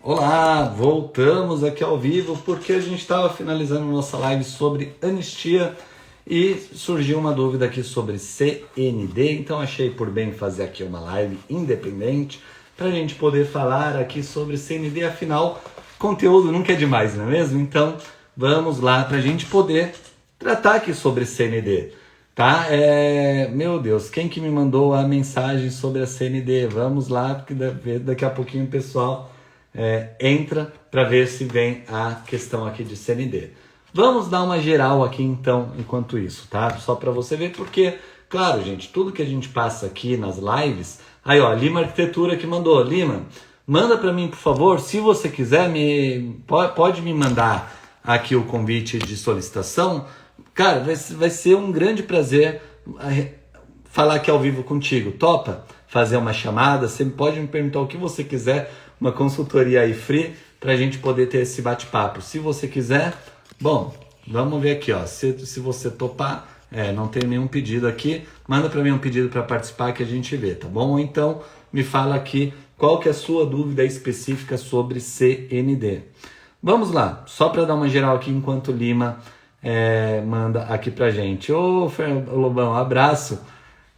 Olá, voltamos aqui ao vivo porque a gente estava finalizando nossa live sobre anistia e surgiu uma dúvida aqui sobre CND, então achei por bem fazer aqui uma live independente para a gente poder falar aqui sobre CND, afinal, conteúdo nunca é demais, não é mesmo? Então, vamos lá para a gente poder tratar aqui sobre CND, tá? Meu Deus, quem que me mandou a mensagem sobre a CND? Vamos lá, porque daqui a pouquinho o pessoal entra para ver se vem a questão aqui de CND. Vamos dar uma geral aqui então, enquanto isso, tá? Só para você ver, porque, claro, gente, tudo que a gente passa aqui nas lives... Aí, ó, Lima Arquitetura que mandou. Lima, manda para mim, por favor, se você quiser, pode me mandar aqui o convite de solicitação. Cara, vai ser um grande prazer falar aqui ao vivo contigo. Topa fazer uma chamada? Você pode me perguntar o que você quiser, uma consultoria aí free, para a gente poder ter esse bate-papo. Se você quiser, bom, vamos ver aqui, ó. Se você topar, não tem nenhum pedido aqui, manda para mim um pedido para participar que a gente vê, tá bom? Ou então me fala aqui qual que é a sua dúvida específica sobre CND. Vamos lá, só para dar uma geral aqui enquanto o Lima manda aqui pra gente. Ô, Lobão, abraço.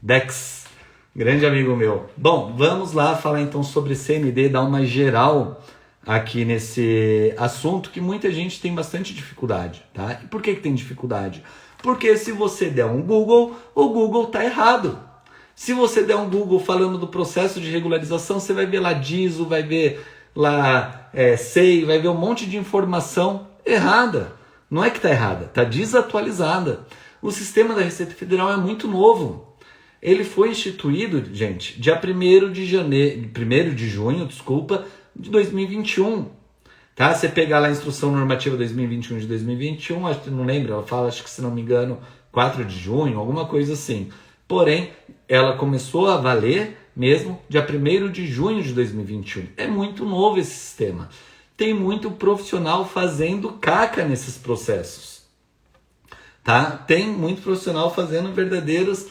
Dex, grande amigo meu. Bom, vamos lá falar então sobre CND, dar uma geral aqui nesse assunto que muita gente tem bastante dificuldade, tá? E por que tem dificuldade? Porque se você der um Google, o Google tá errado. Se você der um Google falando do processo de regularização, você vai ver lá DISO, vai ver lá SEI, vai ver um monte de informação errada. Não é que está errada, está desatualizada. O sistema da Receita Federal é muito novo. Ele foi instituído, gente, dia 1º de junho, de 2021. Tá? Você pegar lá a Instrução Normativa 2021 de 2021, acho que não lembro, ela fala, acho que se não me engano, 4 de junho, alguma coisa assim. Porém, ela começou a valer mesmo dia 1º de junho de 2021. É muito novo esse sistema. Tem muito profissional fazendo caca nesses processos, tá? Tem muito profissional fazendo verdadeiros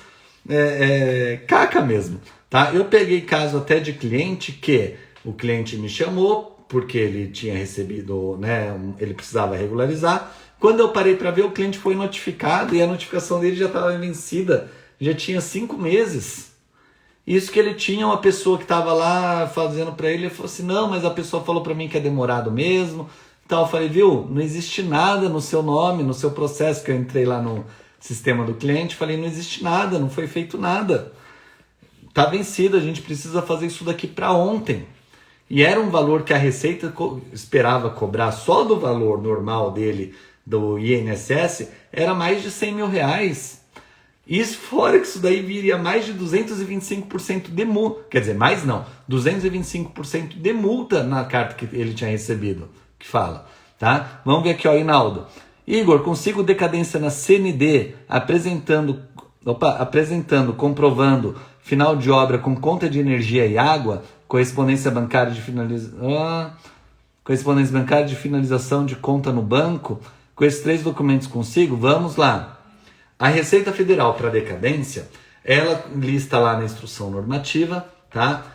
caca mesmo, tá? Eu peguei caso até de cliente que o cliente me chamou porque ele tinha recebido, né? Ele precisava regularizar. Quando eu parei para ver, o cliente foi notificado e a notificação dele já estava vencida, já tinha 5 meses. Isso que ele tinha uma pessoa que estava lá fazendo para ele, ele falou assim, não, mas a pessoa falou para mim que é demorado mesmo. Então eu falei, viu, não existe nada no seu nome, no seu processo, que eu entrei lá no sistema do cliente, falei, não existe nada, não foi feito nada. Tá vencido, a gente precisa fazer isso daqui para ontem. E era um valor que a Receita esperava cobrar só do valor normal dele, do INSS, era mais de 100 mil reais. Isso fora que isso daí viria mais de 225% de multa. Quer dizer, mais não, 225% de multa na carta que ele tinha recebido, que fala, tá? Vamos ver aqui, ó, Hinaldo. Igor, consigo decadência na CND, apresentando, comprovando final de obra com conta de energia e água, correspondência bancária de finalização de conta no banco, com esses 3 documentos consigo? Vamos lá. A Receita Federal para decadência, ela lista lá na instrução normativa, tá?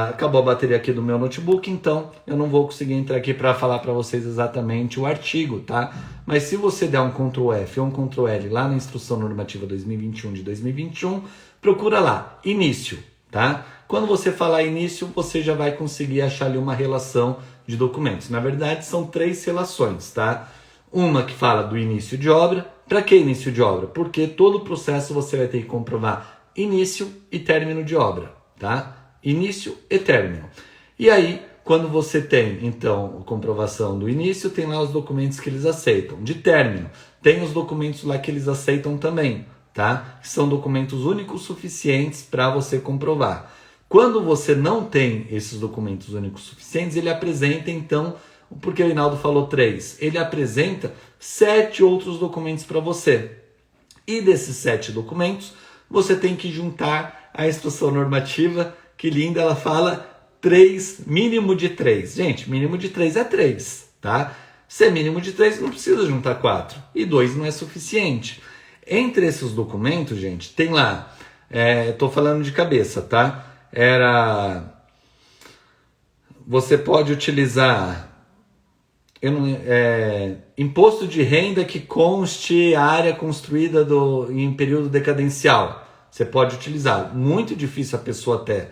Acabou a bateria aqui do meu notebook, então eu não vou conseguir entrar aqui para falar para vocês exatamente o artigo, tá? Mas se você der um Ctrl F ou um Ctrl L lá na instrução normativa 2021 de 2021, procura lá, início, tá? Quando você falar início, você já vai conseguir achar ali uma relação de documentos. Na verdade, são 3 relações, tá? Uma que fala do início de obra. Para que início de obra? Porque todo o processo você vai ter que comprovar início e término de obra, tá? Início e término. E aí, quando você tem, então, a comprovação do início, tem lá os documentos que eles aceitam. De término, tem os documentos lá que eles aceitam também, tá? Que são documentos únicos suficientes para você comprovar. Quando você não tem esses documentos únicos suficientes, ele apresenta, então, porque o Hinaldo falou 3, ele apresenta 7 outros documentos para você. E desses 7 documentos, você tem que juntar a instrução normativa, que linda, ela fala 3, mínimo de 3. Gente, mínimo de 3 é 3, tá? Se é mínimo de 3, não precisa juntar 4. E 2 não é suficiente. Entre esses documentos, gente, tem lá, estou falando de cabeça, tá? Era Você pode utilizar imposto de renda que conste a área construída em período decadencial. Você pode utilizar. Muito difícil a pessoa ter.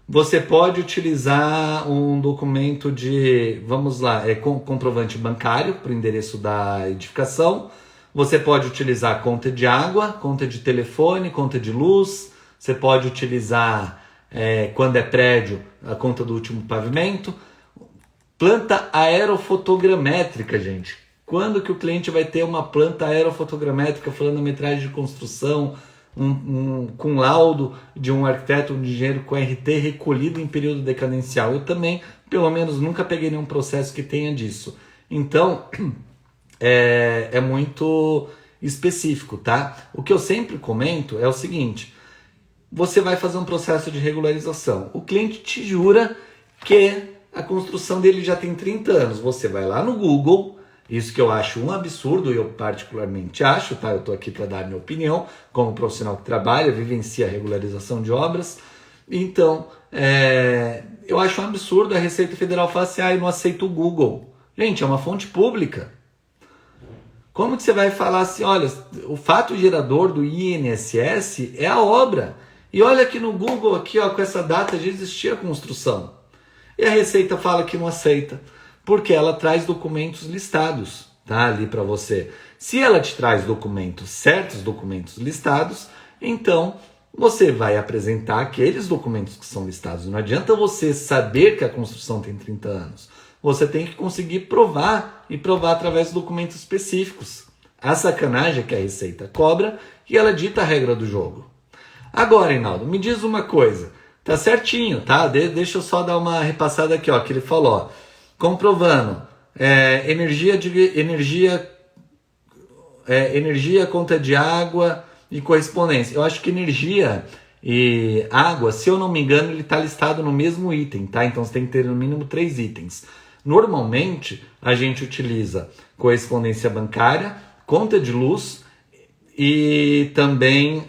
Você pode utilizar um documento de, vamos lá, comprovante bancário para o endereço da edificação. Você pode utilizar conta de água, conta de telefone, conta de luz. Você pode utilizar, quando é prédio, a conta do último pavimento. Planta aerofotogramétrica, gente. Quando que o cliente vai ter uma planta aerofotogramétrica falando a metragem de construção, com laudo de um arquiteto, um engenheiro com RT recolhido em período decadencial? Eu também, pelo menos, nunca peguei nenhum processo que tenha disso. Então, é muito específico, tá? O que eu sempre comento é o seguinte: você vai fazer um processo de regularização. O cliente te jura que a construção dele já tem 30 anos. Você vai lá no Google, isso que eu acho um absurdo, eu particularmente acho, tá? Eu estou aqui para dar minha opinião, como profissional que trabalha, vivencia a regularização de obras. Então, eu acho um absurdo a Receita Federal falar assim: eu não aceito o Google. Gente, é uma fonte pública. Como que você vai falar assim, olha, o fato gerador do INSS é a obra. E olha aqui no Google, aqui, ó, com essa data já existia a construção. E a Receita fala que não aceita, porque ela traz documentos listados, tá, ali para você. Se ela te traz certos documentos listados, então você vai apresentar aqueles documentos que são listados. Não adianta você saber que a construção tem 30 anos. Você tem que conseguir provar, e provar através de documentos específicos. A sacanagem é que a Receita cobra e ela dita a regra do jogo. Agora, Reinaldo, me diz uma coisa. Tá certinho, tá? Deixa eu só dar uma repassada aqui, ó, que ele falou, ó, comprovando, energia, conta de água e correspondência. Eu acho que energia e água, se eu não me engano, ele está listado no mesmo item, tá? Então você tem que ter no mínimo 3 itens. Normalmente, a gente utiliza correspondência bancária, conta de luz e também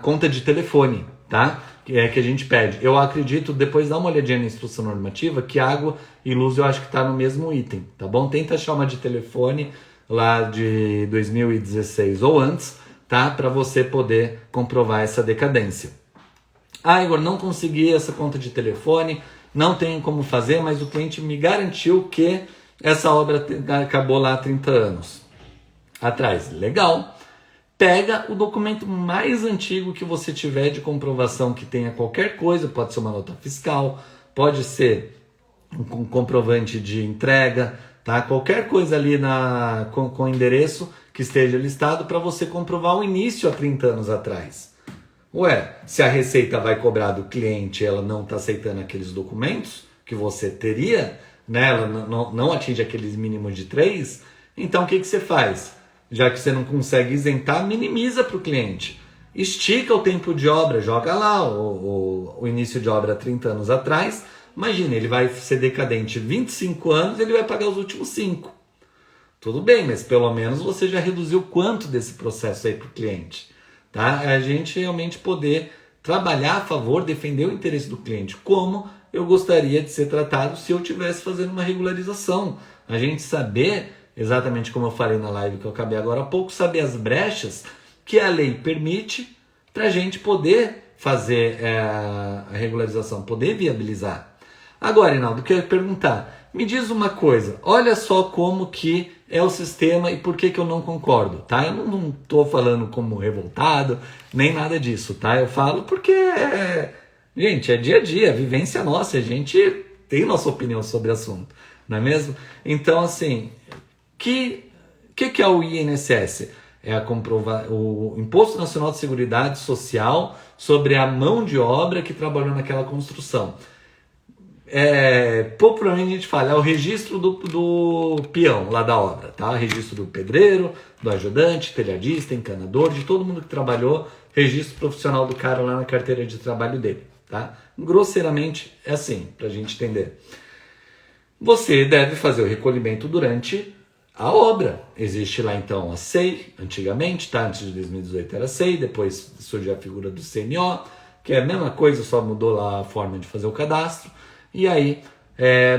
conta de telefone, tá? Que a gente pede. Eu acredito, depois dá uma olhadinha na instrução normativa, que água e luz eu acho que está no mesmo item, tá bom? Tenta achar uma de telefone lá de 2016 ou antes, tá? Para você poder comprovar essa decadência. Igor, não consegui essa conta de telefone, não tenho como fazer, mas o cliente me garantiu que essa obra acabou lá há 30 anos atrás. Legal. Pega o documento mais antigo que você tiver de comprovação que tenha qualquer coisa, pode ser uma nota fiscal, pode ser um comprovante de entrega, tá? Qualquer coisa ali com endereço que esteja listado para você comprovar o início há 30 anos atrás. Ué, se a Receita vai cobrar do cliente e ela não está aceitando aqueles documentos que você teria, né? Ela não atinge aqueles mínimos de 3, então o que você faz? Já que você não consegue isentar, minimiza para o cliente. Estica o tempo de obra, joga lá o início de obra 30 anos atrás. Imagina, ele vai ser decadente 25 anos, ele vai pagar os últimos 5. Tudo bem, mas pelo menos você já reduziu quanto desse processo aí para o cliente. Tá? A gente realmente poder trabalhar a favor, defender o interesse do cliente, como eu gostaria de ser tratado se eu estivesse fazendo uma regularização. A gente saber, exatamente como eu falei na live que eu acabei agora há pouco, saber as brechas que a lei permite para a gente poder fazer a regularização, poder viabilizar. Agora, Reinaldo, eu quero perguntar, me diz uma coisa, olha só como que é o sistema e por que eu não concordo, tá? Eu não estou falando como revoltado, nem nada disso, tá? Eu falo porque, gente, é dia a dia, vivência nossa, a gente tem nossa opinião sobre o assunto, não é mesmo? Então, assim, que é o INSS? É o Imposto Nacional de Seguridade Social sobre a mão de obra que trabalhou naquela construção. Popularmente a gente fala, é o registro do peão lá da obra, tá? Registro do pedreiro, do ajudante, telhadista, encanador, de todo mundo que trabalhou, registro profissional do cara lá na carteira de trabalho dele, tá? Grosseiramente é assim, pra gente entender. Você deve fazer o recolhimento durante a obra. Existe lá então a SEI, antigamente, tá? Antes de 2018 era SEI, depois surgiu a figura do CNO, que é a mesma coisa, só mudou lá a forma de fazer o cadastro. E aí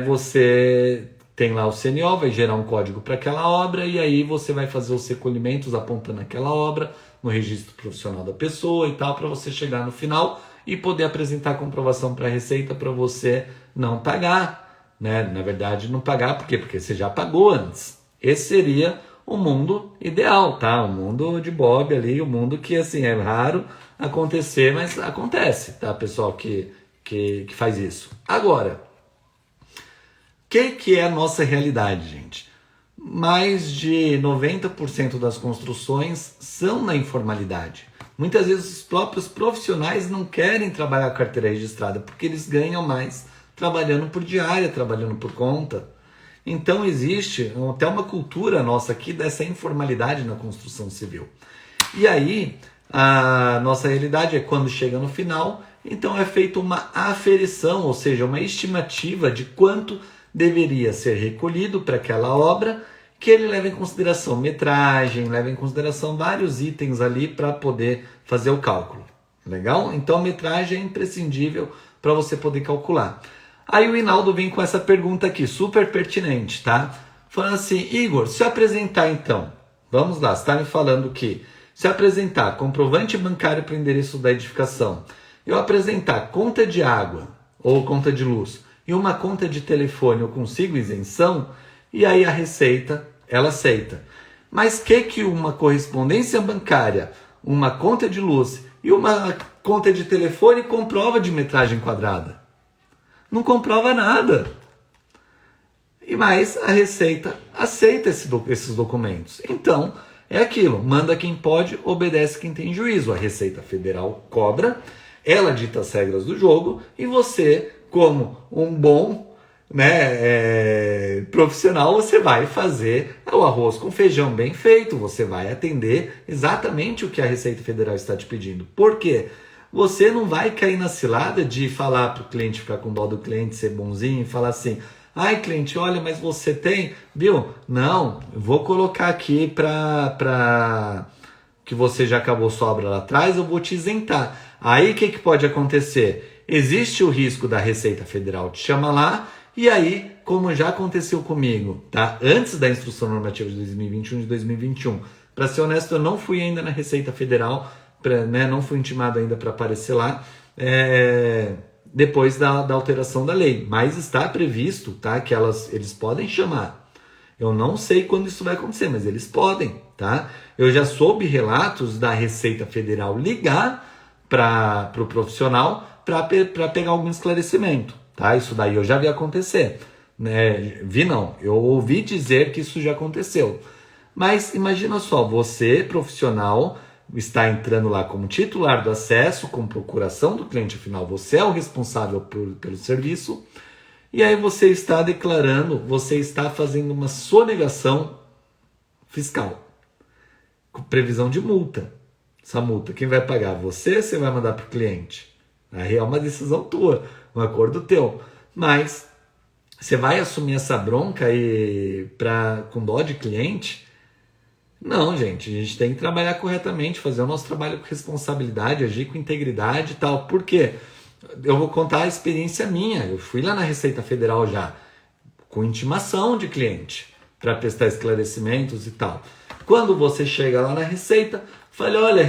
você tem lá o CNO, vai gerar um código para aquela obra e aí você vai fazer os recolhimentos apontando aquela obra no registro profissional da pessoa e tal, para você chegar no final e poder apresentar a comprovação para a Receita para você não pagar, né? Na verdade, não pagar, por quê? Porque você já pagou antes. Esse seria o mundo ideal, tá? O mundo de Bob ali, o mundo que, assim, é raro acontecer, mas acontece, tá, pessoal, que faz isso. Agora, o que é a nossa realidade, gente? Mais de 90% das construções são na informalidade. Muitas vezes os próprios profissionais não querem trabalhar com carteira registrada porque eles ganham mais trabalhando por diária, trabalhando por conta. Então existe até uma cultura nossa aqui dessa informalidade na construção civil. E aí a nossa realidade é quando chega no final, então é feita uma aferição, ou seja, uma estimativa de quanto deveria ser recolhido para aquela obra, que ele leva em consideração metragem, leva em consideração vários itens ali para poder fazer o cálculo. Legal? Então, metragem é imprescindível para você poder calcular. Aí o Hinaldo vem com essa pergunta aqui, super pertinente, tá? Falando assim, Igor, se eu apresentar então, vamos lá, você está me falando que se eu apresentar comprovante bancário para o endereço da edificação, eu apresentar conta de água ou conta de luz e uma conta de telefone, eu consigo isenção? E aí a Receita, ela aceita. Mas que uma correspondência bancária, uma conta de luz e uma conta de telefone comprova de metragem quadrada? Não comprova nada. E mais a Receita aceita esses documentos. Então, é aquilo, manda quem pode, obedece quem tem juízo. A Receita Federal cobra, ela dita as regras do jogo e você, como um bom profissional, você vai fazer o arroz com feijão bem feito, você vai atender exatamente o que a Receita Federal está te pedindo. Por quê? Você não vai cair na cilada de falar para o cliente, ficar com dó do cliente, ser bonzinho e falar assim, ai cliente, olha, mas você tem, viu? Não, eu vou colocar aqui para que você já acabou sua obra lá atrás, eu vou te isentar. Aí o que pode acontecer? Existe o risco da Receita Federal te chamar lá, e aí, como já aconteceu comigo, tá? Antes da instrução normativa de 2021 e de 2021, para ser honesto, eu não fui ainda na Receita Federal, não fui intimado ainda para aparecer lá, depois da alteração da lei. Mas está previsto, tá? Que eles podem chamar. Eu não sei quando isso vai acontecer, mas eles podem, tá? Eu já soube relatos da Receita Federal ligar para o profissional para pegar algum esclarecimento. Tá? Isso daí eu já vi acontecer. Eu ouvi dizer que isso já aconteceu. Mas imagina só, você, profissional, está entrando lá como titular do acesso, com procuração do cliente final, você é o responsável pelo serviço, e aí você está declarando, você está fazendo uma sonegação fiscal, com previsão de multa. Essa multa, quem vai pagar? Você vai mandar para o cliente? Aí é uma decisão tua, um acordo teu. Mas você vai assumir essa bronca aí com dó de cliente? Não, gente. A gente tem que trabalhar corretamente, fazer o nosso trabalho com responsabilidade, agir com integridade e tal. Por quê? Eu vou contar a experiência minha. Eu fui lá na Receita Federal já, com intimação de cliente, para prestar esclarecimentos e tal. Quando você chega lá na Receita, falei, olha,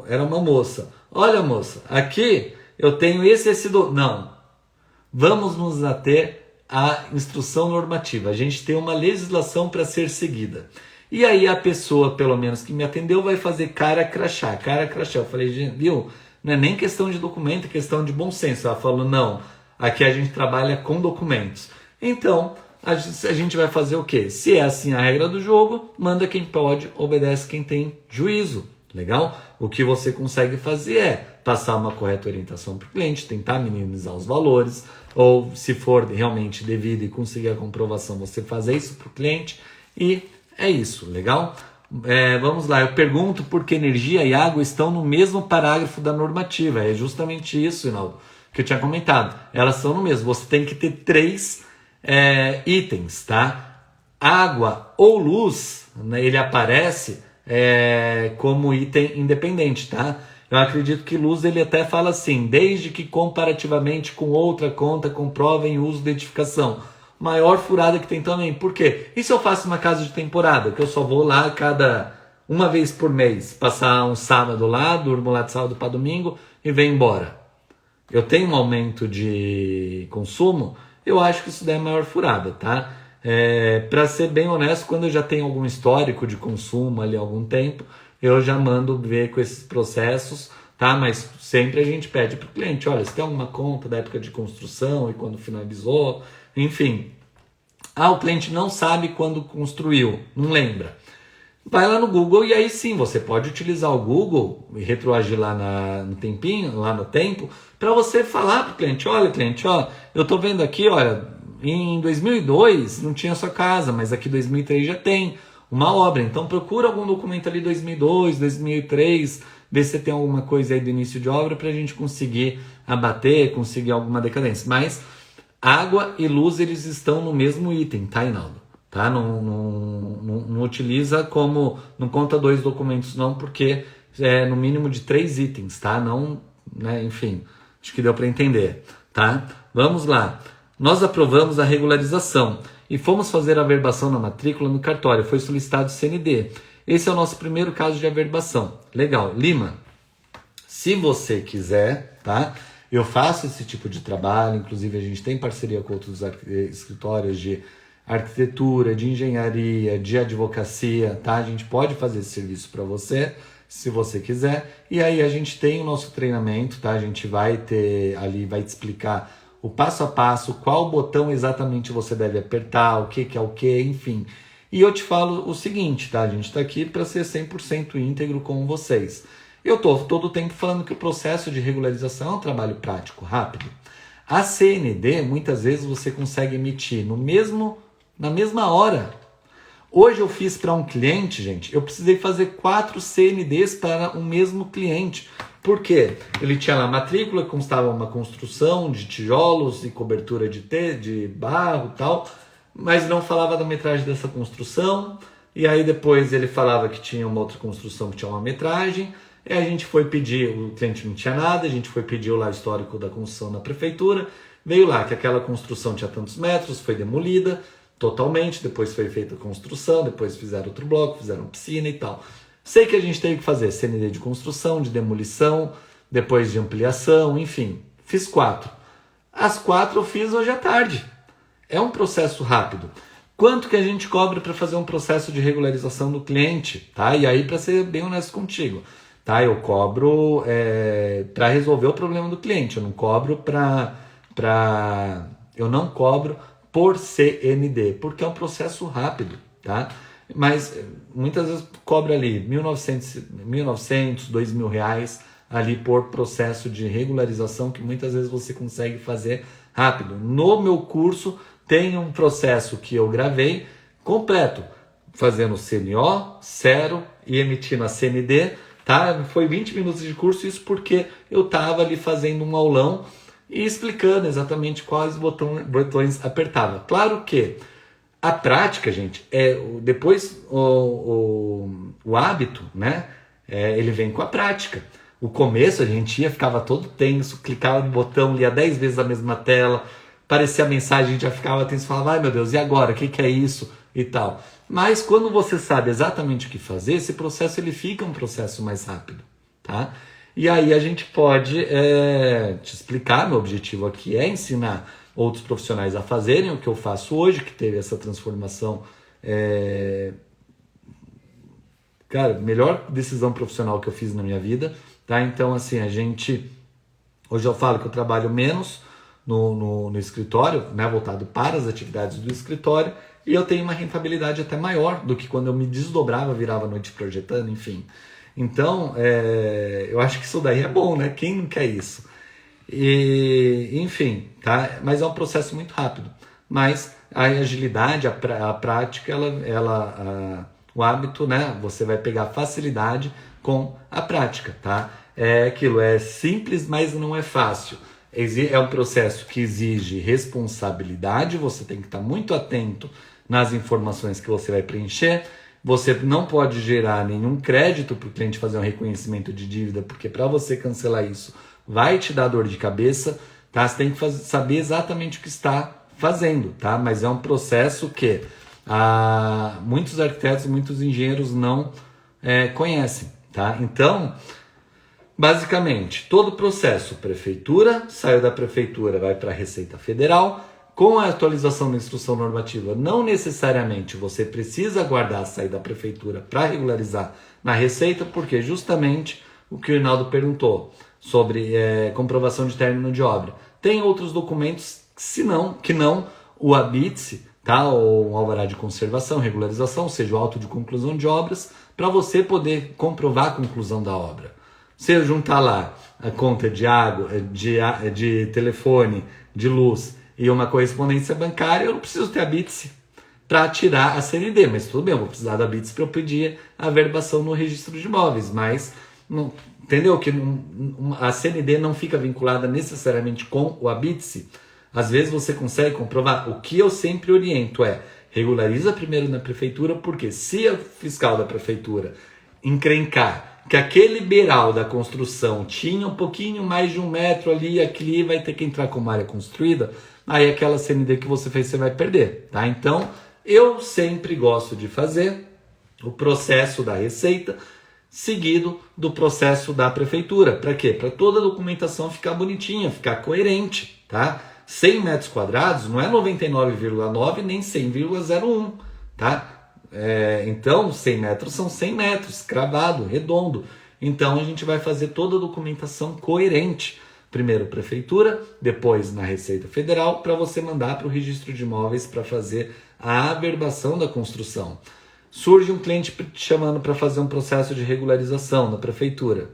era uma moça. Olha, moça, aqui eu tenho esse Não, vamos nos ater à instrução normativa. A gente tem uma legislação para ser seguida. E aí a pessoa, pelo menos que me atendeu, vai fazer cara crachá. Eu falei, gente, viu? Não é nem questão de documento, é questão de bom senso. Ela falou, não, aqui a gente trabalha com documentos. Então, a gente vai fazer o quê? Se é assim a regra do jogo, manda quem pode, obedece quem tem juízo. Legal? O que você consegue fazer é passar uma correta orientação para o cliente, tentar minimizar os valores, ou se for realmente devido e conseguir a comprovação, você fazer isso para o cliente, e é isso, legal? Vamos lá, eu pergunto por que energia e água estão no mesmo parágrafo da normativa. É justamente isso, Rinaldo, que eu tinha comentado. Elas são no mesmo. Você tem que ter 3 itens, tá? Água ou luz, né, ele aparece como item independente, tá? Eu acredito que Luz ele até fala assim, desde que comparativamente com outra conta comprovem o uso de edificação. Maior furada que tem também. Por quê? E se eu faço uma casa de temporada, que eu só vou lá uma vez por mês, passar um sábado lá, durmo lá de sábado para domingo e venho embora. Eu tenho um aumento de consumo, eu acho que isso daí é maior furada, tá? Para ser bem honesto, quando eu já tenho algum histórico de consumo ali há algum tempo, eu já mando ver com esses processos, tá? Mas sempre a gente pede para o cliente, olha, se tem alguma conta da época de construção e quando finalizou, enfim. O cliente não sabe quando construiu, não lembra. Vai lá no Google e aí sim, você pode utilizar o Google e retroagir lá no tempinho, lá no tempo, para você falar para o cliente, olha cliente, ó, eu estou vendo aqui, olha, em 2002 não tinha sua casa, mas aqui em 2003 já tem uma obra, então procura algum documento ali 2002, 2003, ver se tem alguma coisa aí do início de obra para a gente conseguir abater, conseguir alguma decadência. Mas água e luz eles estão no mesmo item, tá, Inaldo? Tá? Não utiliza como, não conta 2 documentos não, porque é no mínimo de 3 itens, tá? Não, né, enfim, acho que deu para entender, tá? Vamos lá. Nós aprovamos a regularização e fomos fazer a averbação na matrícula no cartório, foi solicitado o CND. Esse é o nosso primeiro caso de averbação. Legal. Lima, se você quiser, tá? Eu faço esse tipo de trabalho, inclusive a gente tem parceria com outros escritórios de arquitetura, de engenharia, de advocacia, tá? A gente pode fazer esse serviço para você, se você quiser. E aí a gente tem o nosso treinamento, tá? A gente vai ter ali, vai te explicar o passo a passo, qual botão exatamente você deve apertar, o que é o que, enfim. E eu te falo o seguinte, tá? A gente está aqui para ser 100% íntegro com vocês. Eu tô todo o tempo falando que o processo de regularização é um trabalho prático, rápido. A CND, muitas vezes você consegue emitir na mesma hora. Hoje eu fiz para um cliente, gente, eu precisei fazer 4 CNDs para o mesmo cliente. Por quê? Ele tinha lá a matrícula, constava uma construção de tijolos e cobertura de barro e tal, mas não falava da metragem dessa construção. E aí depois ele falava que tinha uma outra construção que tinha uma metragem. E a gente foi pedir, o cliente não tinha nada, a gente foi pedir o lá histórico da construção na prefeitura, veio lá que aquela construção tinha tantos metros, foi demolida totalmente, depois foi feita a construção, depois fizeram outro bloco, fizeram piscina e tal. Sei que a gente teve que fazer CND de construção, de demolição, depois de ampliação, enfim, fiz 4. As 4 eu fiz hoje à tarde. É um processo rápido. Quanto que a gente cobra para fazer um processo de regularização do cliente? Tá? E aí, para ser bem honesto contigo, tá? Eu cobro para resolver o problema do cliente. Eu não cobro eu não cobro por CND, porque é um processo rápido, tá? Mas muitas vezes cobra ali 1.900, R$2.000 ali por processo de regularização que muitas vezes você consegue fazer rápido. No meu curso tem um processo que eu gravei completo, fazendo CNO, CERO e emitindo a CND, tá? Foi 20 minutos de curso, isso porque eu estava ali fazendo um aulão e explicando exatamente quais botões apertava. Claro que a prática, gente, depois o hábito, né? Ele vem com a prática. O começo a gente ficava todo tenso, clicava no botão, lia 10 vezes a mesma tela, parecia a mensagem, a gente já ficava tenso, falava, ai meu Deus, e agora? O que é isso? E tal. Mas quando você sabe exatamente o que fazer, esse processo ele fica um processo mais rápido, tá? E aí a gente pode te explicar, meu objetivo aqui é ensinar outros profissionais a fazerem o que eu faço hoje, que teve essa transformação, cara, melhor decisão profissional que eu fiz na minha vida, tá? Então, assim, hoje eu falo que eu trabalho menos no escritório, né, voltado para as atividades do escritório, e eu tenho uma rentabilidade até maior do que quando eu me desdobrava, virava a noite projetando, enfim. Então, eu acho que isso daí é bom, né? Quem não quer isso? E, enfim, tá? Mas é um processo muito rápido. Mas a agilidade, a prática, o hábito, né? Você vai pegar facilidade com a prática, tá? Aquilo é simples, mas não é fácil. É um processo que exige responsabilidade, você tem que estar muito atento nas informações que você vai preencher. Você não pode gerar nenhum crédito para o cliente fazer um reconhecimento de dívida, porque para você cancelar isso vai te dar dor de cabeça, tá? Você tem que saber exatamente o que está fazendo, tá? Mas é um processo que muitos arquitetos e muitos engenheiros não conhecem, tá? Então, basicamente, todo o processo, prefeitura, saiu da prefeitura, vai para a Receita Federal. Com a atualização da instrução normativa, não necessariamente você precisa aguardar a saída da prefeitura para regularizar na Receita, porque justamente o que o Rinaldo perguntou sobre comprovação de término de obra. Tem outros documentos que não o ABITSE, tá? Ou um alvará de conservação, regularização, ou seja, o auto de conclusão de obras, para você poder comprovar a conclusão da obra. Se eu juntar lá a conta de água, de telefone, de luz e uma correspondência bancária, eu não preciso ter a BITSE para tirar a CND, mas tudo bem, eu vou precisar da BITSE para eu pedir a averbação no registro de imóveis, mas não, entendeu que a CND não fica vinculada necessariamente com o ABITSE. Às vezes você consegue comprovar. O que eu sempre oriento regulariza primeiro na prefeitura, porque se a fiscal da prefeitura encrencar que aquele beiral da construção tinha um pouquinho mais de 1 metro ali, aquele vai ter que entrar como área construída, aí aquela CND que você fez você vai perder, tá? Então, eu sempre gosto de fazer o processo da Receita seguido do processo da prefeitura. Para quê? Para toda a documentação ficar bonitinha, ficar coerente, tá? 100 metros quadrados não é 99,9 nem 100,01, tá? Então, 100 metros são 100 metros, cravado, redondo. Então, a gente vai fazer toda a documentação coerente. Primeiro prefeitura, depois na Receita Federal, para você mandar para o registro de imóveis para fazer a averbação da construção. Surge um cliente te chamando para fazer um processo de regularização na prefeitura.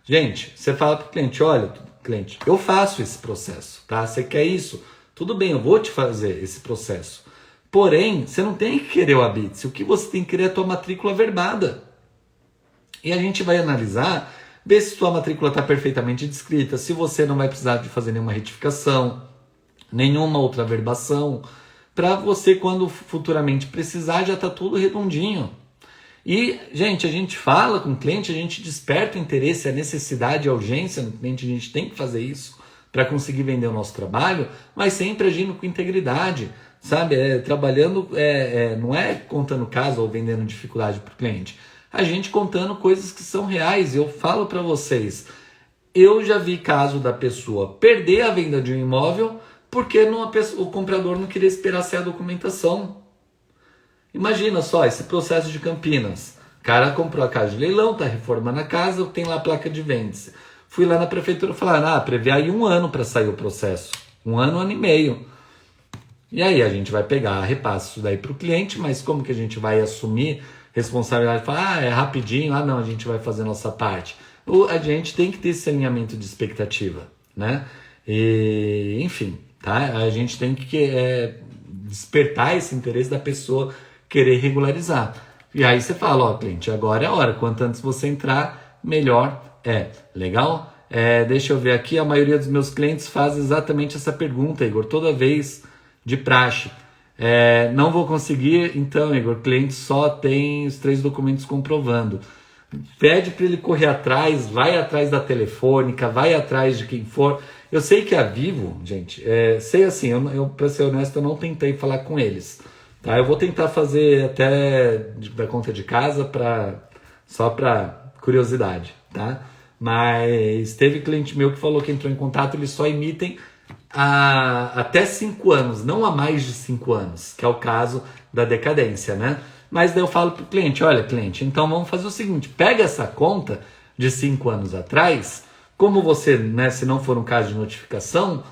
Gente, você fala para o cliente, olha, cliente, eu faço esse processo, tá? Você quer isso? Tudo bem, eu vou te fazer esse processo. Porém, você não tem que querer o ABITSE, o que você tem que querer é a tua matrícula averbada. E a gente vai analisar, ver se sua matrícula está perfeitamente descrita, se você não vai precisar de fazer nenhuma retificação, nenhuma outra averbação, para você, quando futuramente precisar, já está tudo redondinho. E, gente, a gente fala com o cliente, a gente desperta o interesse, a necessidade, a urgência no cliente, a gente tem que fazer isso para conseguir vender o nosso trabalho, mas sempre agindo com integridade, sabe? Trabalhando, não é contando caso ou vendendo dificuldade para o cliente, a gente contando coisas que são reais. Eu falo para vocês, eu já vi caso da pessoa perder a venda de um imóvel porque o comprador não queria esperar sair a documentação. Imagina só esse processo de Campinas. O cara comprou a casa de leilão, está reformando a casa, tem lá a placa de vendas. Fui lá na prefeitura e falaram, prevê aí 1 ano para sair o processo. 1 ano, 1 ano e meio. E aí a gente vai pegar, repasse isso daí para o cliente, mas como que a gente vai assumir responsabilidade? Falar, é rapidinho, não, a gente vai fazer a nossa parte. A gente tem que ter esse alinhamento de expectativa, né? E, enfim, tá? A gente tem que despertar esse interesse da pessoa querer regularizar. E aí você fala, cliente, agora é a hora. Quanto antes você entrar, melhor é. Legal? Deixa eu ver aqui, a maioria dos meus clientes faz exatamente essa pergunta, Igor, toda vez de praxe. Não vou conseguir, então, Igor, o cliente só tem os 3 documentos comprovando. Pede para ele correr atrás, vai atrás da telefônica, vai atrás de quem for. Eu sei que a Vivo, gente, sei assim, eu para ser honesto, eu não tentei falar com eles. Tá? Eu vou tentar fazer até da conta de casa só para curiosidade, tá? Mas teve cliente meu que falou que entrou em contato, eles só emitem até 5 anos, não há mais de 5 anos, que é o caso da decadência, né? Mas daí eu falo para o cliente, olha cliente, então vamos fazer o seguinte, pega essa conta de 5 anos atrás, como você, né, se não for um caso de notificação,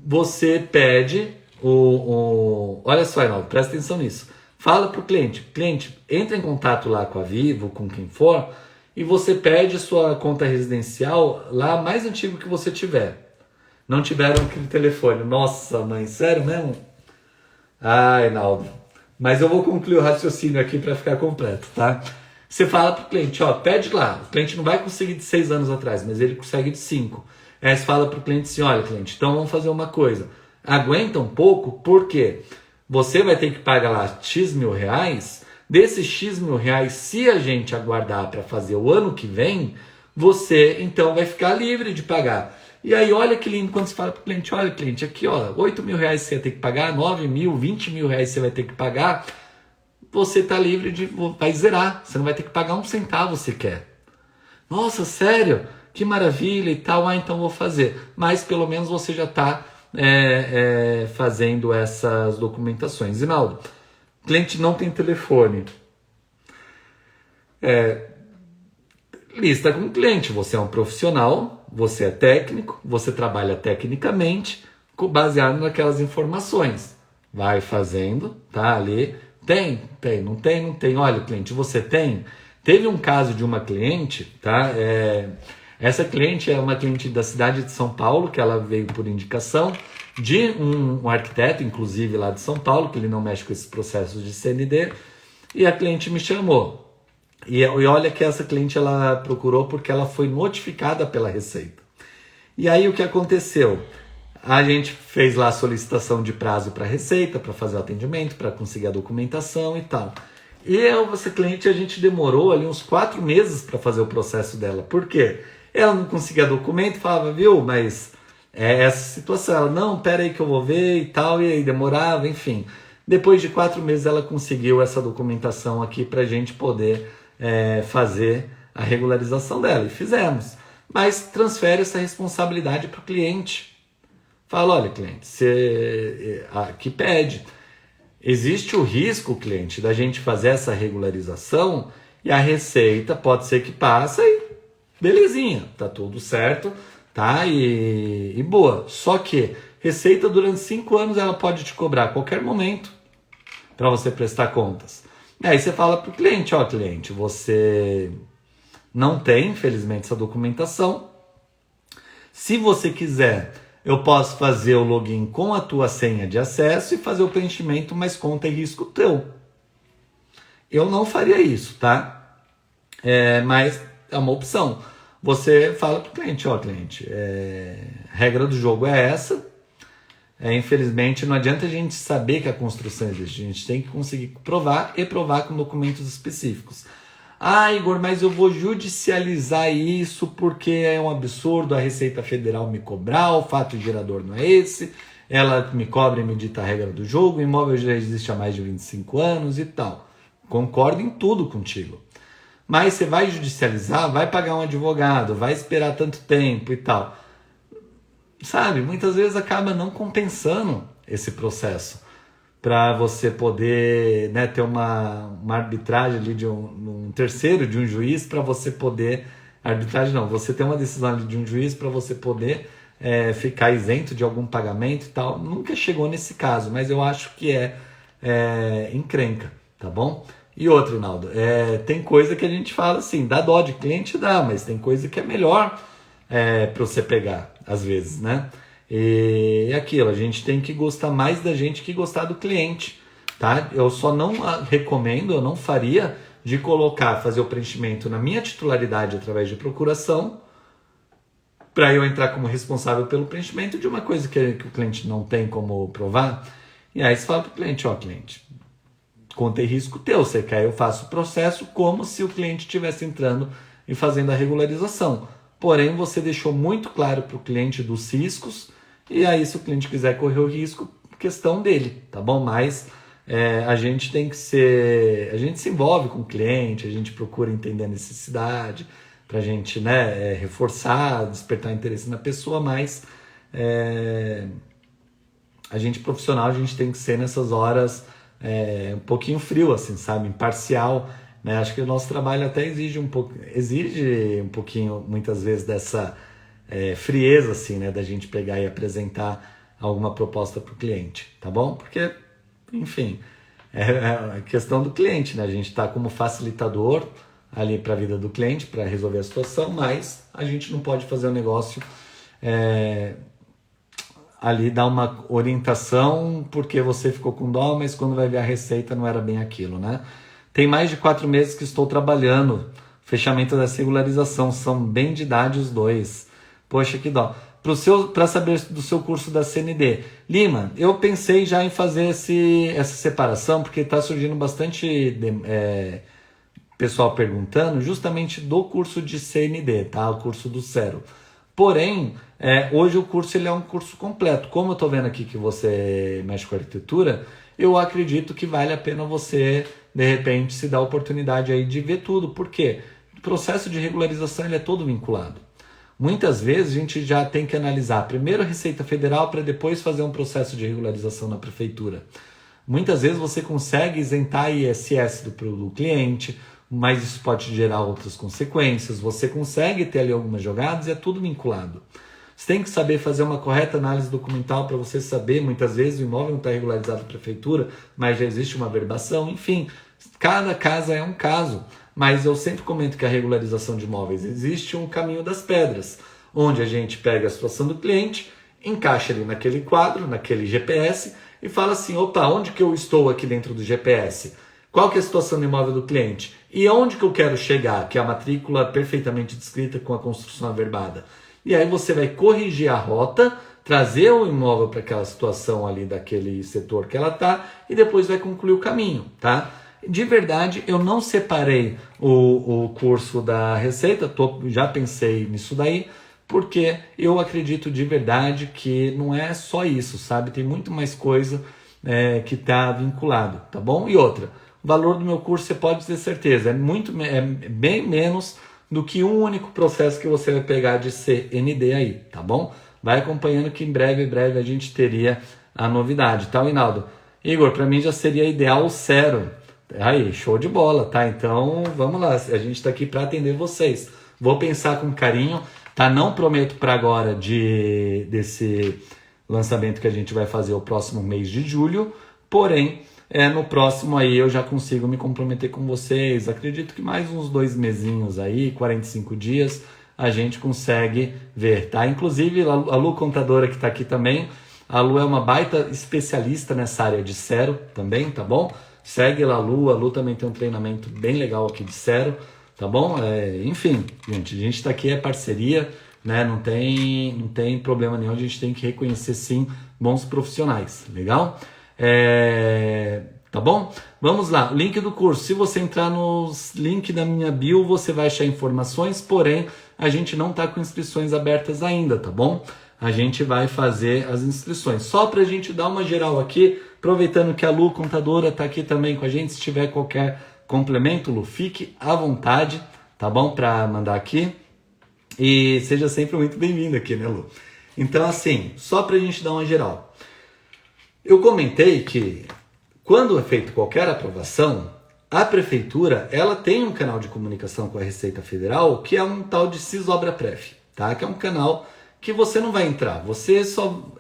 você pede olha só, Reinaldo, presta atenção nisso. Fala para o cliente, entra em contato lá com a Vivo, com quem for, e você pede sua conta residencial lá mais antigo que você tiver. Não tiveram aquele telefone. Nossa, mãe, sério mesmo? Reinaldo. Mas eu vou concluir o raciocínio aqui para ficar completo, tá? Você fala para o cliente, pede lá. O cliente não vai conseguir de 6 anos atrás, mas ele consegue de 5. Aí você fala para o cliente assim, olha, cliente, então vamos fazer uma coisa. Aguenta um pouco, porque você vai ter que pagar lá X mil reais Desses X mil reais, se a gente aguardar para fazer o ano que vem, você então vai ficar livre de pagar. E aí olha que lindo quando você fala para o cliente, olha cliente, aqui ó, 8 mil reais você vai ter que pagar, 9 mil, 20 mil reais você vai ter que pagar, você está livre de, vai zerar, você não vai ter que pagar um centavo sequer. Nossa, sério? Que maravilha e tal, então vou fazer. Mas pelo menos você já está fazendo essas documentações. Zinaldo, cliente não tem telefone. Lista com o cliente, você é um profissional, você é técnico, você trabalha tecnicamente, baseado naquelas informações. Vai fazendo, tá ali. Tem, não tem. Olha, cliente, você tem? Teve um caso de uma cliente, tá? Essa cliente é uma cliente da cidade de São Paulo, que ela veio por indicação de um arquiteto, inclusive lá de São Paulo, que ele não mexe com esses processos de CND, e a cliente me chamou. E olha que essa cliente ela procurou porque ela foi notificada pela Receita. E aí o que aconteceu? A gente fez lá a solicitação de prazo para a Receita, para fazer o atendimento, para conseguir a documentação e tal. E essa cliente a gente demorou ali uns 4 meses para fazer o processo dela. Por quê? Ela não conseguia documento, falava, viu, mas é essa situação. Ela, não, pera aí que eu vou ver e tal, e aí demorava, enfim. Depois de 4 meses ela conseguiu essa documentação aqui para a gente poder fazer a regularização dela. E fizemos. Mas transfere essa responsabilidade para o cliente. Fala, olha cliente, você aqui pede. Existe o risco, cliente, da gente fazer essa regularização e a Receita pode ser que passe e belezinha, tá tudo certo, tá? E boa. Só que Receita durante 5 anos ela pode te cobrar a qualquer momento para você prestar contas. E aí você fala para o cliente, ó cliente, você não tem, infelizmente, essa documentação. Se você quiser, eu posso fazer o login com a tua senha de acesso e fazer o preenchimento, mas conta e risco teu. Eu não faria isso, tá? Mas é uma opção. Você fala para o cliente, ó cliente, regra do jogo é essa. Infelizmente, não adianta a gente saber que a construção existe. A gente tem que conseguir provar e provar com documentos específicos. Ah, Igor, mas eu vou judicializar isso porque é um absurdo a Receita Federal me cobrar, o fato gerador não é esse, ela me cobra e me dita a regra do jogo, o imóvel já existe há mais de 25 anos e tal. Concordo em tudo contigo. Mas você vai judicializar, vai pagar um advogado, vai esperar tanto tempo e tal. Sabe, muitas vezes acaba não compensando esse processo para você poder, né, ter uma arbitragem ali de um terceiro, de um juiz, para você poder... Arbitragem não, você tem uma decisão ali de um juiz para você poder ficar isento de algum pagamento e tal. Nunca chegou nesse caso, mas eu acho que é encrenca, tá bom? E outro, Rinaldo, tem coisa que a gente fala assim, dá dó de cliente, dá, mas tem coisa que é melhor para você pegar, às vezes, né? E aquilo, a gente tem que gostar mais da gente que gostar do cliente, tá? Eu só não recomendo, eu não faria de fazer o preenchimento na minha titularidade através de procuração, para eu entrar como responsável pelo preenchimento de uma coisa que o cliente não tem como provar. E aí você fala para o cliente, ó cliente, conta e risco teu, você quer eu faço o processo como se o cliente estivesse entrando e fazendo a regularização. Porém, você deixou muito claro para o cliente dos riscos, e aí se o cliente quiser correr o risco, questão dele, tá bom? Mas a gente tem que ser... A gente se envolve com o cliente, a gente procura entender a necessidade, para a gente, né, reforçar, despertar interesse na pessoa, mas a gente profissional, a gente tem que ser nessas horas um pouquinho frio, assim, sabe? Imparcial, né? Acho que o nosso trabalho até exige um pouquinho, muitas vezes, dessa frieza, assim, né? Da gente pegar e apresentar alguma proposta para o cliente, tá bom? Porque, enfim, é a questão do cliente, né? A gente está como facilitador ali para a vida do cliente, para resolver a situação, mas a gente não pode fazer o negócio ali dar uma orientação porque você ficou com dó, mas quando vai ver a receita não era bem aquilo, né? Tem mais de 4 meses que estou trabalhando. Fechamento dessa regularização. São bem de idade os dois. Poxa, que dó. para saber do seu curso da CND. Lima, eu pensei já em fazer essa separação, porque está surgindo bastante pessoal perguntando justamente do curso de CND, tá? O curso do Cero. Porém, hoje o curso ele é um curso completo. Como eu estou vendo aqui que você mexe com arquitetura, eu acredito que vale a pena você, de repente, se dar a oportunidade aí de ver tudo. Por quê? O processo de regularização ele é todo vinculado. Muitas vezes a gente já tem que analisar primeiro a Receita Federal para depois fazer um processo de regularização na prefeitura. Muitas vezes você consegue isentar ISS do cliente, mas isso pode gerar outras consequências. Você consegue ter ali algumas jogadas e é tudo vinculado. Você tem que saber fazer uma correta análise documental para você saber, muitas vezes o imóvel não está regularizado na prefeitura, mas já existe uma verbação, enfim, cada caso é um caso. Mas eu sempre comento que a regularização de imóveis existe um caminho das pedras, onde a gente pega a situação do cliente, encaixa ali naquele quadro, naquele GPS e fala assim, opa, onde que eu estou aqui dentro do GPS? Qual que é a situação do imóvel do cliente? E onde que eu quero chegar? Que é a matrícula perfeitamente descrita com a construção averbada. E aí você vai corrigir a rota, trazer o imóvel para aquela situação ali daquele setor que ela está e depois vai concluir o caminho, tá? De verdade, eu não separei o curso da Receita, já pensei nisso daí, porque eu acredito de verdade que não é só isso, sabe? Tem muito mais coisa que está vinculado, tá bom? E outra, o valor do meu curso você pode ter certeza, é bem menos do que um único processo que você vai pegar de CND aí, tá bom? Vai acompanhando que em breve a gente teria a novidade, tá, Hinaldo? Igor, para mim já seria ideal o Cero. Aí, show de bola, tá? Então, vamos lá, a gente tá aqui para atender vocês. Vou pensar com carinho, tá? Não prometo para agora desse lançamento que a gente vai fazer o próximo mês de julho, porém, no próximo aí eu já consigo me comprometer com vocês. Acredito que mais uns 2 mesinhos aí, 45 dias, a gente consegue ver, tá? Inclusive, a Lu Contadora que tá aqui também, a Lu é uma baita especialista nessa área de Cero também, tá bom? Segue lá a Lu também tem um treinamento bem legal aqui de Cero, tá bom? Enfim, gente, a gente tá aqui, é parceria, né? Não tem problema nenhum, a gente tem que reconhecer sim bons profissionais, legal? Tá bom? Vamos lá, link do curso, se você entrar no link da minha bio, você vai achar informações, porém, a gente não tá com inscrições abertas ainda, tá bom? A gente vai fazer as inscrições. Só pra gente dar uma geral aqui, aproveitando que a Lu Contadora está aqui também com a gente, se tiver qualquer complemento, Lu, fique à vontade, tá bom? Para mandar aqui. E seja sempre muito bem-vindo aqui, né, Lu? Então, assim, só para a gente dar uma geral. Eu comentei que quando é feito qualquer aprovação, a prefeitura ela tem um canal de comunicação com a Receita Federal, que é um tal de Cisobra-Pref, tá? Que é um canal que você não vai entrar.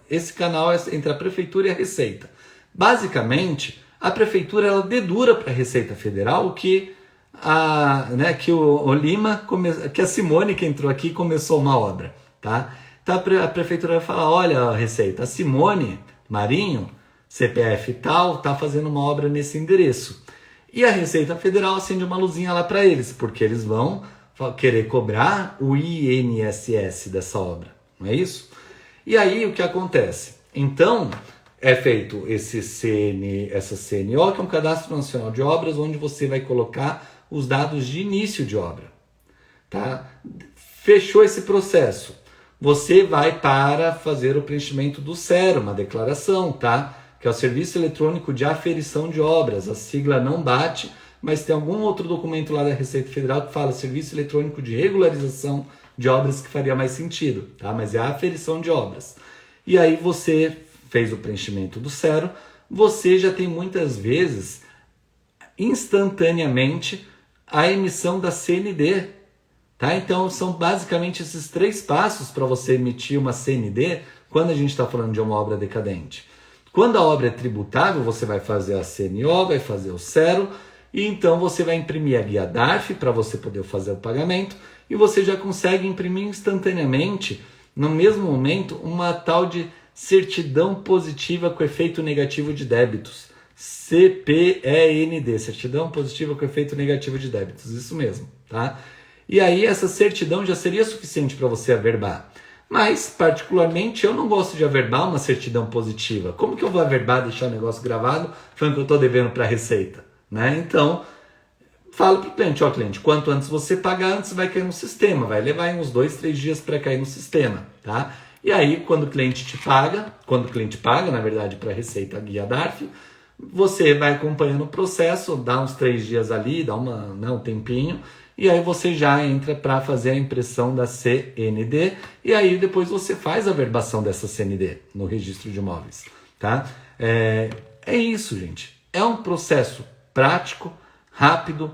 Esse canal é entre a prefeitura e a Receita. Basicamente, a prefeitura ela dedura para a Receita Federal que o Lima, que a Simone que entrou aqui começou uma obra, tá? Então a prefeitura vai falar, olha, Receita, a Simone Marinho, CPF tal, tá fazendo uma obra nesse endereço. E a Receita Federal acende uma luzinha lá para eles, porque eles vão querer cobrar o INSS dessa obra, não é isso? E aí o que acontece? Então, é feito essa CNO, que é um Cadastro Nacional de Obras, onde você vai colocar os dados de início de obra. Tá? Fechou esse processo. Você vai para fazer o preenchimento do Cero, uma declaração, tá? Que é o Serviço Eletrônico de Aferição de Obras. A sigla não bate, mas tem algum outro documento lá da Receita Federal que fala Serviço Eletrônico de Regularização de Obras, que faria mais sentido, tá? Mas é a aferição de obras. E aí você fez o preenchimento do Cero, você já tem muitas vezes, instantaneamente, a emissão da CND. Tá? Então, são basicamente esses 3 passos para você emitir uma CND quando a gente está falando de uma obra decadente. Quando a obra é tributável, você vai fazer a CNO, vai fazer o Cero, e então você vai imprimir a guia DARF para você poder fazer o pagamento, e você já consegue imprimir instantaneamente, no mesmo momento, uma tal de certidão positiva com efeito negativo de débitos. CPEND, certidão positiva com efeito negativo de débitos, isso mesmo, tá? E aí essa certidão já seria suficiente para você averbar. Mas, particularmente, eu não gosto de averbar uma certidão positiva. Como que eu vou averbar, deixar o negócio gravado, falando que eu estou devendo para a Receita? Né? Então, falo para o cliente, ó cliente, quanto antes você pagar, antes vai cair no sistema. Vai levar uns 2, 3 dias para cair no sistema. Tá? E aí, quando o cliente te paga, na verdade, para a Receita Guia DARF, você vai acompanhando o processo, dá uns 3 dias ali, dá um tempinho, e aí você já entra para fazer a impressão da CND, e aí depois você faz a verbação dessa CND no registro de imóveis. Tá? É isso, gente. É um processo prático, rápido,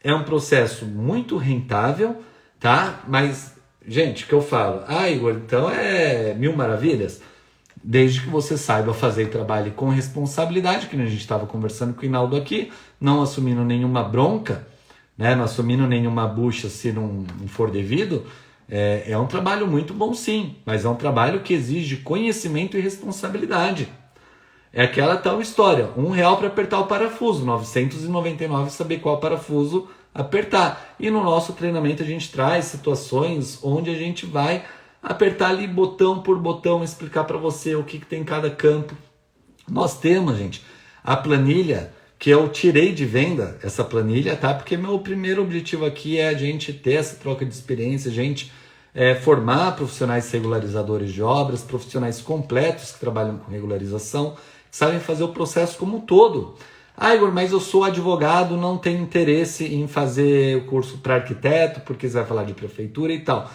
é um processo muito rentável, tá? Mas, gente, o que eu falo? Igor, então é mil maravilhas? Desde que você saiba fazer e trabalhe com responsabilidade, que a gente estava conversando com o Hinaldo aqui, não assumindo nenhuma bronca, né? Não assumindo nenhuma bucha se não for devido, é um trabalho muito bom sim, mas é um trabalho que exige conhecimento e responsabilidade. É aquela tal história, R$1 para apertar o parafuso, 999 saber qual parafuso apertar. E no nosso treinamento a gente traz situações onde a gente vai apertar ali botão por botão, explicar para você o que tem em cada campo. Nós temos, gente, a planilha que eu tirei de venda, essa planilha, tá? Porque meu primeiro objetivo aqui é a gente ter essa troca de experiência, a gente formar profissionais regularizadores de obras, profissionais completos que trabalham com regularização, que sabem fazer o processo como um todo. Igor, mas eu sou advogado, não tenho interesse em fazer o curso para arquiteto, porque você vai falar de prefeitura e tal.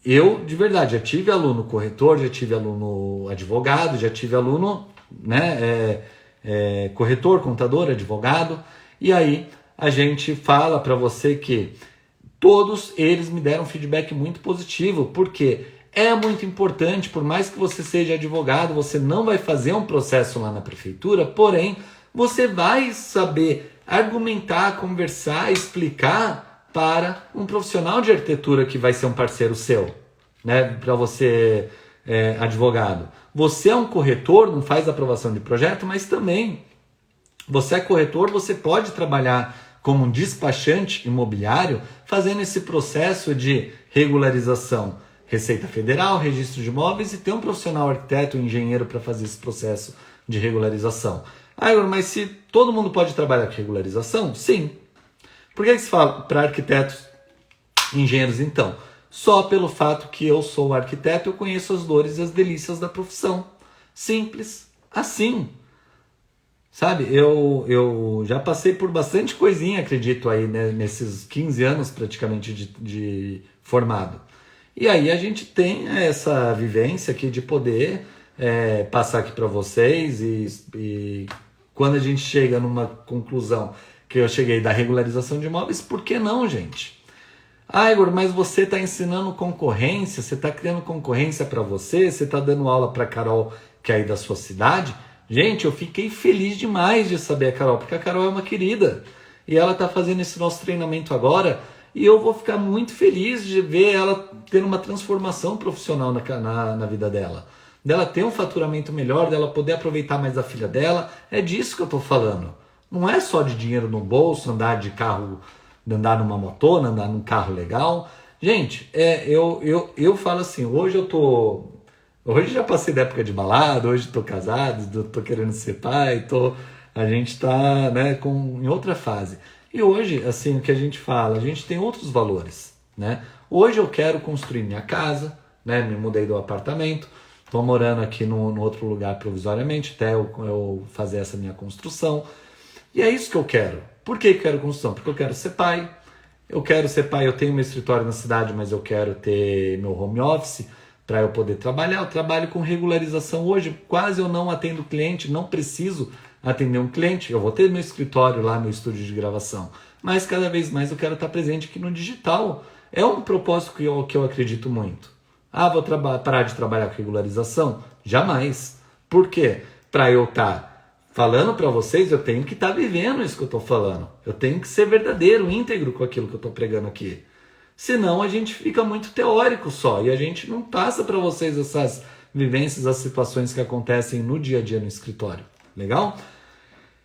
Eu, de verdade, já tive aluno corretor, já tive aluno advogado, já tive aluno, né, corretor, contador, advogado, e aí a gente fala para você que todos eles me deram feedback muito positivo, porque é muito importante, por mais que você seja advogado, você não vai fazer um processo lá na prefeitura, porém, você vai saber argumentar, conversar, explicar para um profissional de arquitetura que vai ser um parceiro seu, né? Para você, advogado. Você é um corretor, não faz aprovação de projeto, mas também você é corretor, você pode trabalhar como um despachante imobiliário, fazendo esse processo de regularização, Receita Federal, registro de imóveis, e ter um profissional arquiteto, engenheiro para fazer esse processo de regularização. Mas se todo mundo pode trabalhar com regularização? Sim. Por que se fala para arquitetos e engenheiros então? Só pelo fato que eu sou arquiteto, eu conheço as dores e as delícias da profissão. Simples assim. Sabe, eu já passei por bastante coisinha, acredito aí, né, nesses 15 anos praticamente de formado. E aí a gente tem essa vivência aqui de poder passar aqui para vocês e quando a gente chega numa conclusão que eu cheguei da regularização de imóveis, por que não, gente? Igor, mas você está ensinando concorrência, você está criando concorrência para você está dando aula para a Carol, que é aí da sua cidade. Gente, eu fiquei feliz demais de saber a Carol, porque a Carol é uma querida. E ela está fazendo esse nosso treinamento agora, e eu vou ficar muito feliz de ver ela tendo uma transformação profissional na vida dela. Dela ter um faturamento melhor, dela poder aproveitar mais a filha dela. É disso que eu estou falando. Não é só de dinheiro no bolso, andar de carro, andar numa motona, andar num carro legal. Gente, eu falo assim, hoje já passei da época de balada, hoje estou casado, estou querendo ser pai, a gente está, né, em outra fase. E hoje, assim, o que a gente fala, a gente tem outros valores, né? Hoje eu quero construir minha casa, né? Me mudei do apartamento, estou morando aqui no outro lugar provisoriamente, até eu fazer essa minha construção. E é isso que eu quero. Por que eu quero construção? Porque eu quero ser pai. Eu tenho meu escritório na cidade, mas eu quero ter meu home office para eu poder trabalhar. Eu trabalho com regularização hoje, quase eu não atendo cliente, não preciso atender um cliente. Eu vou ter meu escritório lá, meu estúdio de gravação, mas cada vez mais eu quero estar presente aqui no digital. É um propósito que eu acredito muito. Vou parar de trabalhar com regularização? Jamais. Por quê? Para eu estar falando para vocês, eu tenho que estar vivendo isso que eu estou falando. Eu tenho que ser verdadeiro, íntegro com aquilo que eu estou pregando aqui. Senão a gente fica muito teórico só e a gente não passa para vocês essas vivências, as situações que acontecem no dia a dia no escritório. Legal?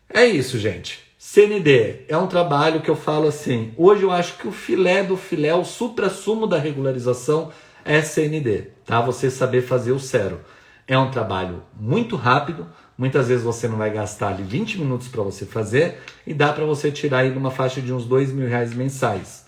É isso, gente. CND é um trabalho que eu falo assim, hoje eu acho que o filé do filé, o suprassumo da regularização SND, tá? Você saber fazer o Cero. É um trabalho muito rápido, muitas vezes você não vai gastar ali 20 minutos para você fazer e dá para você tirar aí numa faixa de uns R$2.000 mensais.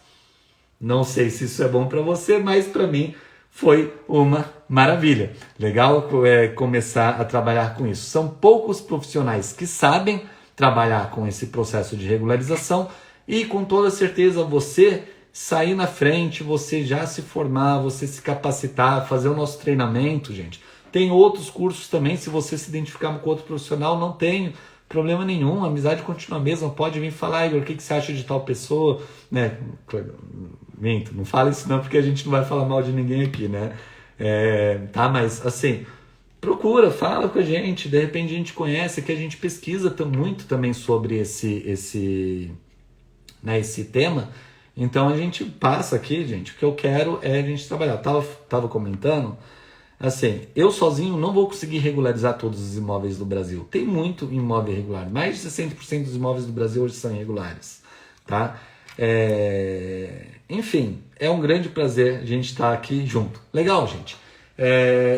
Não sei se isso é bom para você, mas para mim foi uma maravilha. Legal começar a trabalhar com isso. São poucos profissionais que sabem trabalhar com esse processo de regularização e com toda certeza você sair na frente, você já se formar, você se capacitar, fazer o nosso treinamento, gente. Tem outros cursos também, se você se identificar com outro profissional, não tem problema nenhum, a amizade continua a mesma, pode vir falar, Igor, o que você acha de tal pessoa, né? Minto, não fala isso não, porque a gente não vai falar mal de ninguém aqui, né? Tá, mas assim, procura, fala com a gente, de repente a gente conhece, que a gente pesquisa muito também sobre esse tema, então a gente passa aqui, gente, o que eu quero é a gente trabalhar. Tava comentando, assim, eu sozinho não vou conseguir regularizar todos os imóveis do Brasil. Tem muito imóvel irregular, mais de 60% dos imóveis do Brasil hoje são irregulares, tá? Enfim, é um grande prazer a gente estar aqui junto. Legal, gente.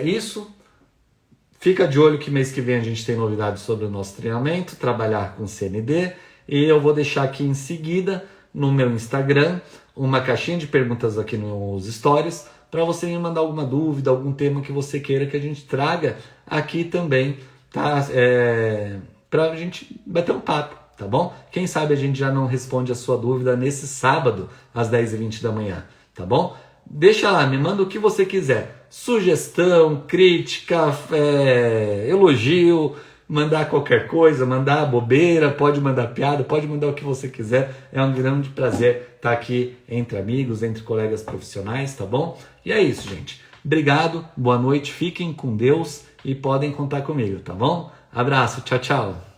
Isso. Fica de olho que mês que vem a gente tem novidades sobre o nosso treinamento, trabalhar com CND. E eu vou deixar aqui em seguida, no meu Instagram, uma caixinha de perguntas aqui nos stories, para você me mandar alguma dúvida, algum tema que você queira que a gente traga aqui também, tá? Para a gente bater um papo, tá bom? Quem sabe a gente já não responde a sua dúvida nesse sábado, às 10h20 da manhã, tá bom? Deixa lá, me manda o que você quiser. Sugestão, crítica, elogio, mandar qualquer coisa, mandar bobeira, pode mandar piada, pode mandar o que você quiser. É um grande prazer estar aqui entre amigos, entre colegas profissionais, tá bom? E é isso, gente. Obrigado, boa noite, fiquem com Deus e podem contar comigo, tá bom? Abraço, tchau, tchau.